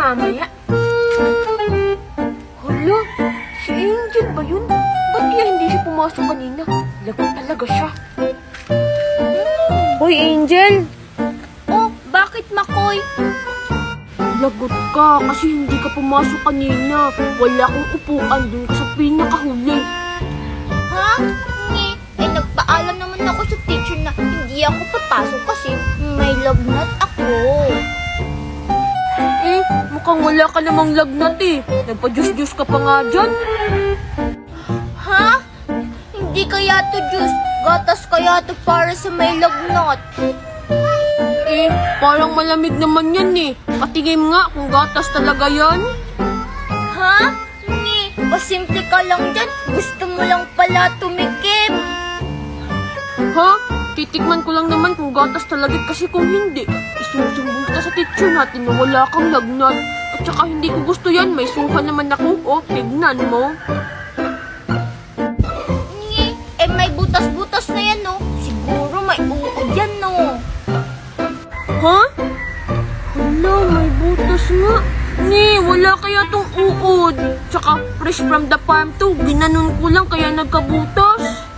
mamaya. Hala, si Angel ba yun? Ba't kaya hindi siya pumasok kanina? Lagot talaga siya. Hoy, Angel! Oh, bakit Makoy? Lagot ka kasi hindi ka pumasok kanina. Wala akong upuan dun sa pinakahuli. Ha? Nagpaalam naman ako sa teacher na hindi ako papasok kasi may lagnat ako. Mukhang wala ka namang lagnat eh. Nagpa-juice-juice ka pa nga dyan. Ha? Hindi kaya to juice, gatas kaya to para sa may lagnat. Parang malamig naman yan eh. Patingin nga kung gatas talaga yan. Ha? O simple ka lang dyan, gusto mo lang pala tumikim. Ha? Titikman ko lang naman kung gatas talaga kasi kung hindi, isusumbong kita sa teacher natin na wala kang lagnat. At saka hindi ko gusto yan, may suka naman ako. O, tignan mo. May butas-butas na yan, no? Siguro may uod yan, no? Ha? Hala, may butas nga. Wala kaya tong uod. Tsaka, fresh from the farm to. Ginanon ko lang kaya nagkabutas.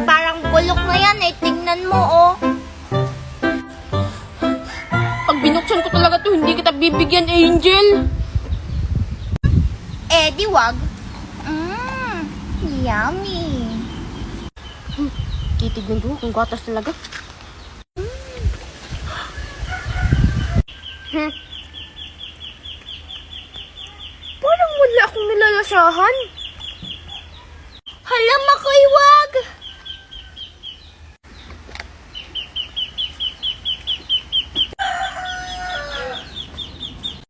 Parang bulok na yan, tingnan mo, oh. Pag binuksan ko talaga to, hindi kita bibigyan, Angel. Di wag. Yummy. Titignan ko kung gatas talaga. Parang wala akong nilalasahan. Hala, Makoy, wag!